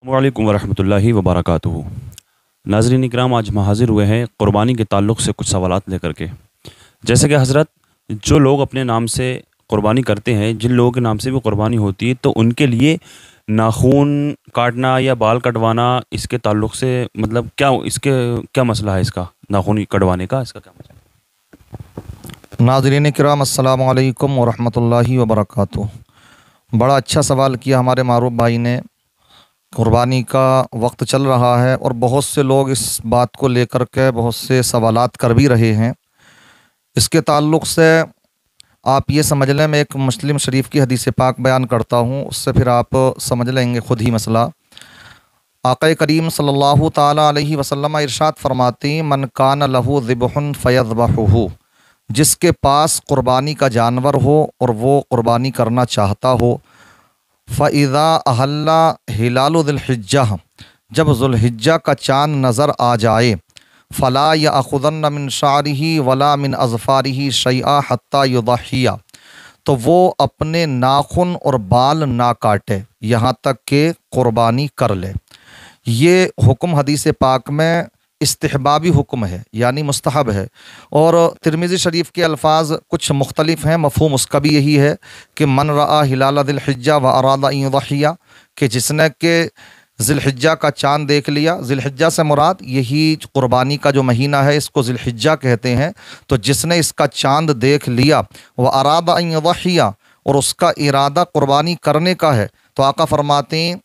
वालेकुम वरहमतुल्लाहि वबरकातुहू। नाज़रीन इकराम, आज हम हाज़िर हुए हैं क़ुरबानी के ताल्लुक़ से कुछ सवालात लेकर के। जैसे कि हज़रत, जो लोग अपने नाम से क़ुरबानी करते हैं, जिन लोगों के नाम से भी क़ुरबानी होती है, तो उनके लिए नाख़ून काटना या बाल कटवाना, इसके ताल्लुक़ से मतलब क्या इसके क्या मसला है इसका, नाख़ून कटवाने का इसका क्या मसला है? नाज़रीन किराम, अस्सलामु अलैकुम वरहमतुल्लाहि वबरकातुहू। बड़ा अच्छा सवाल किया हमारे मारूफ भाई ने। क़ुरबानी का वक्त चल रहा है और बहुत से लोग इस बात को लेकर के बहुत से सवालात कर भी रहे हैं। इसके ताल्लुक़ से आप ये समझ लें, मैं एक मुस्लिम शरीफ की हदीस पाक बयान करता हूँ, उससे फिर आप समझ लेंगे ख़ुद ही मसला। आक़ा करीम सल्लल्लाहु ताला अलैहि वसल्लम इरशाद फरमाती, मन कान लहू ज़िबहुन फ़यज़बहुहू, जिसके पास क़ुरबानी का जानवर हो और वो क़ुरबानी करना चाहता हो, फ़इज़ा अहल्ला हिलालु ज़ुल्हिज्जा, जब ज़ुल्हिज्जा का चाँद नज़र आ जाए, फ़ला यअख़ुज़न्न मिन शारिही वला मिन अज़फ़ारिही शैआ हत्ता युज़हिया, तो वो अपने नाखून और बाल ना काटे यहाँ तक कि क़ुरबानी कर ले। ये हुक्म हदीस पाक में इस्तिहबाबी हुक्म है, यानी मुस्तहब है। और तिरमिज़ी शरीफ के अल्फाज कुछ मुख्तलिफ हैं, मफ़हूम उसका भी यही है कि मन रआ हिलाल ज़िल्हिज्जा व अरादा अन युज़हिया, कि जिसने के ज़िल्हिज्जा का चाँद देख लिया, ज़िल्हिज्जा से मुराद यही क़ुरबानी का जो महीना है इसको ज़िल्हिज्जा कहते हैं, तो जिसने इसका चाँद देख लिया, व अरादा अन युज़हिया, और उसका इरादा क़ुरबानी करने का है, तो आका फरमाते हैं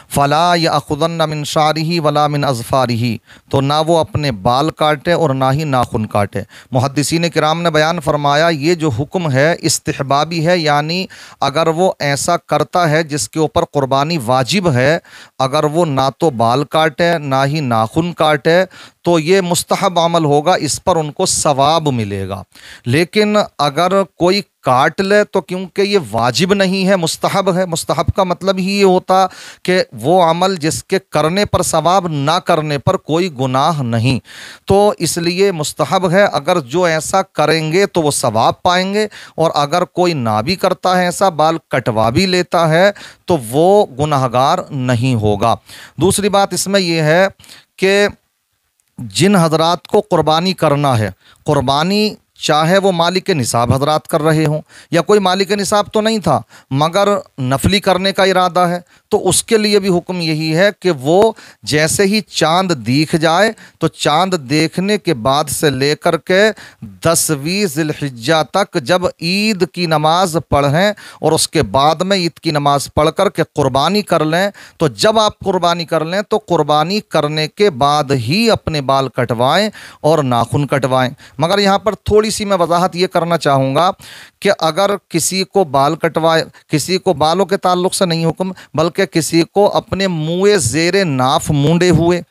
फ़ला यअख़ुज़न्न मिन शारिही वला मिन अज़फ़ारिही, तो ना वो अपने बाल काटे और ना ही नाखून काटे। मुहद्दिसीन किराम ने बयान फरमाया, ये जो हुक्म है इस्तिहबाबी है, यानी अगर वो ऐसा करता है जिसके ऊपर क़ुरबानी वाजिब है, अगर वो ना तो बाल काटे ना ही नाखून काटे, तो ये मुस्तहब अमल होगा, इस पर उनको सवाब मिलेगा। लेकिन अगर कोई काट ले तो क्योंकि ये वाजिब नहीं है, मुस्तहब है। मुस्तहब का मतलब ही ये होता कि वो अमल जिसके करने पर सवाब, ना करने पर कोई गुनाह नहीं, तो इसलिए मुस्तहब है। अगर जो ऐसा करेंगे तो वो सवाब पाएंगे, और अगर कोई ना भी करता है ऐसा, बाल कटवा भी लेता है, तो वो गुनाहगार नहीं होगा। दूसरी बात इसमें यह है कि जिन हजरात को क़ुरबानी करना है, क़ुरबानी चाहे वो मालिक निसाब हजरात कर रहे हों या कोई मालिक निसाब तो नहीं था मगर नफली करने का इरादा है, तो उसके लिए भी हुक्म यही है कि वो जैसे ही चांद दिख जाए, तो चांद देखने के बाद से लेकर के 10वीं ज़िल्हिज्जा तक जब ईद की नमाज पढ़ें और उसके बाद में ईद की नमाज पढ़ कर के क़ुरबानी कर लें, तो जब आप क़ुरबानी कर लें तो क़ुरबानी करने के बाद ही अपने बाल कटवाएं और नाखून कटवाएं। मगर यहाँ पर थोड़ी सी मैं वजाहत ये करना चाहूँगा कि अगर किसी को बाल कटवाए, किसी को बालों के ताल्लुक़ से नहीं हुक्म, बल्कि किसी को अपने मुँह ज़ेरे नाफ मूंडे हुए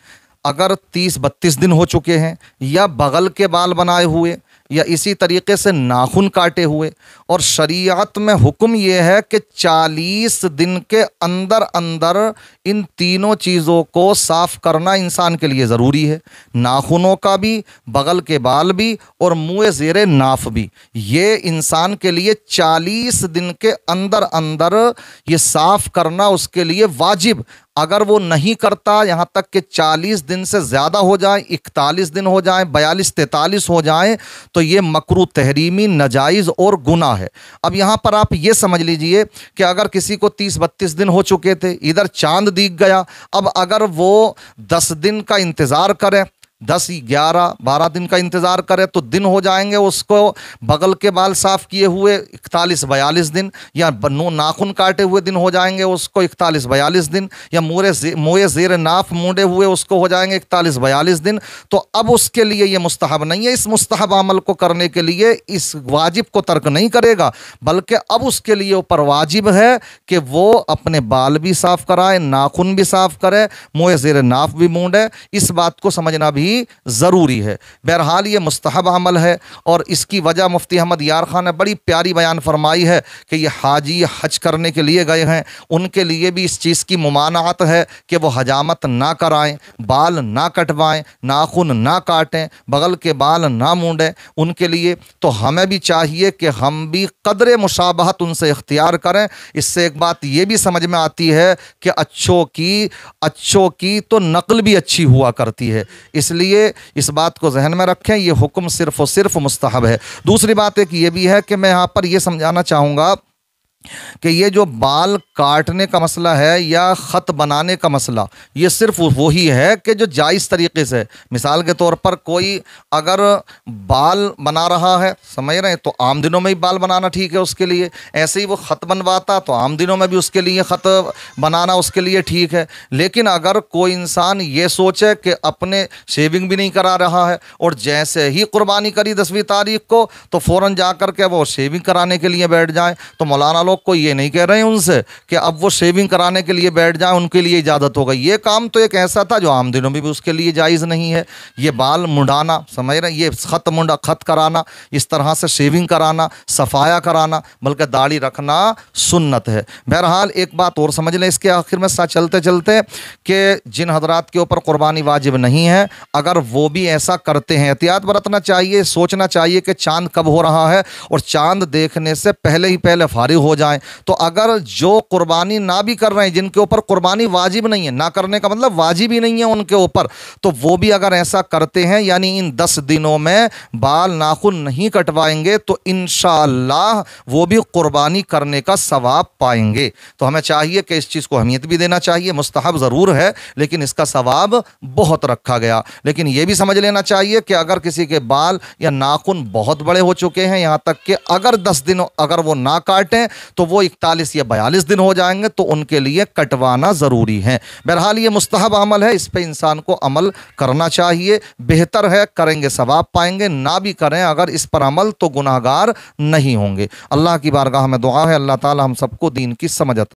अगर 30-32 दिन हो चुके हैं, या बगल के बाल बनाए हुए, या इसी तरीके से नाखून काटे हुए, और शरीयत में हुक्म यह है कि 40 दिन के अंदर अंदर इन तीनों चीज़ों को साफ़ करना इंसान के लिए ज़रूरी है। नाखूनों का भी, बगल के बाल भी, और मुँह ज़ेरे नाफ भी, ये इंसान के लिए 40 दिन के अंदर अंदर ये साफ़ करना उसके लिए वाजिब। अगर वो नहीं करता, यहाँ तक कि 40 दिन से ज़्यादा हो जाए, 41 दिन हो जाए, 42-43 हो जाए, तो ये मकरूह, तहरीमी, नाजायज़ और गुनाह है। अब यहाँ पर आप ये समझ लीजिए कि अगर किसी को 30-32 दिन हो चुके थे, इधर चांद दिख गया, अब अगर वो 10 दिन का इंतज़ार करे, 10, 11, 12 दिन का इंतज़ार करे, तो दिन हो जाएंगे उसको बगल के बाल साफ़ किए हुए 41-42 दिन, या नाखून काटे हुए दिन हो जाएंगे उसको 41-42 दिन, या मुँह ज़ेर नाफ मूंडे हुए उसको हो जाएंगे 41-42 दिन। तो अब उसके लिए ये मुस्तहब नहीं है। इस मुस्तहब अमल को करने के लिए इस वाजिब को तर्क नहीं करेगा, बल्कि अब उसके लिए ऊपर वाजिब है कि वो अपने बाल भी साफ़ कराए, नाखून भी साफ़ करे, मुँह ज़ेर नाफ भी मूंडे। इस बात को समझना भी भी ज़रूरी है। बहरहाल ये मुस्तहब अमल है और इसकी वजह मुफ्ती अहमद यार खान ने बड़ी प्यारी बयान फरमाई है कि ये हाजी हज करने के लिए गए हैं, उनके लिए भी इस चीज़ की मुमानात है कि वो हजामत ना कराएं, बाल ना कटवाएं, नाखून ना काटें, बगल के बाल ना मूंडें उनके लिए। तो हमें भी चाहिए कि हम भी कदर मुशाबहत उनसे इख्तियार करें। इससे एक बात ये भी समझ में आती है कि अच्छों की तो नकल भी अच्छी हुआ करती है, इसलिए इस बात को जहन में रखें, ये हुक्म सिर्फ़ और सिर्फ मुस्तहब है। दूसरी बात एक ये भी है कि मैं यहाँ पर ये समझाना चाहूँगा कि ये जो बाल काटने का मसला है या ख़त बनाने का मसला, ये सिर्फ वही है कि जो जायज़ तरीक़े से, मिसाल के तौर पर कोई अगर बाल बना रहा है, समझ रहे हैं, तो आम दिनों में ही बाल बनाना ठीक है उसके लिए। ऐसे ही वो ख़त बनवाता तो आम दिनों में भी उसके लिए ख़त बनाना उसके लिए ठीक है। लेकिन अगर कोई इंसान ये सोचे कि अपने शेविंग भी नहीं करा रहा है और जैसे ही कुर्बानी करी 10वीं तारीख को तो फ़ौरन जा कर के वो शेविंग कराने के लिए बैठ जाए, तो मौलाना लोग को ये नहीं कह रहे हैं उनसे कि अब वो शेविंग कराने के लिए बैठ जाए, उनके लिए इजाज़त हो गई। ये काम तो एक ऐसा था जो आम दिनों में भी उसके लिए जायज़ नहीं है। ये बाल मुंडाना, समझ रहे हैं, ये ख़त कराना, इस तरह से शेविंग कराना, सफाया कराना, बल्कि दाढ़ी रखना सुन्नत है। बहरहाल एक बात और समझ लें इसके आखिर में साथ चलते चलते कि जिन हजरात के ऊपर कुर्बानी वाजिब नहीं है, अगर वो भी ऐसा करते हैं, एहतियात बरतना चाहिए, सोचना चाहिए कि चांद कब हो रहा है और चांद देखने से पहले ही पहले फारिग हो जाएं। तो अगर जो कुर्बानी ना भी कर रहे हैं, जिनके ऊपर कुर्बानी वाजिब नहीं है, ना करने का मतलब वाजिब ही नहीं है उनके ऊपर, तो वो भी अगर ऐसा करते हैं, यानी इन 10 दिनों में बाल नाखून नहीं कटवाएंगे, तो इंशाअल्लाह वो भी कुर्बानी करने का सवाब पाएंगे। तो हमें चाहिए कि इस चीज़ को अहमियत भी देना चाहिए। मुस्तहब ज़रूर है लेकिन इसका सवाब बहुत रखा गया। लेकिन ये भी समझ लेना चाहिए कि अगर किसी के बाल या नाखून बहुत बड़े हो चुके हैं, यहाँ तक कि अगर 10 दिन अगर वो ना काटें तो वो 41 या 42 दिन हो जाएंगे, तो उनके लिए कटवाना ज़रूरी है। बहरहाल ये मुस्तहब अमल है, इस पे इंसान को अमल करना चाहिए। बेहतर है करेंगे सवाब पाएंगे, ना भी करें अगर इस पर अमल तो गुनाहगार नहीं होंगे। अल्लाह की बारगाह में दुआ है अल्लाह ताला हम सबको दीन की समझ अता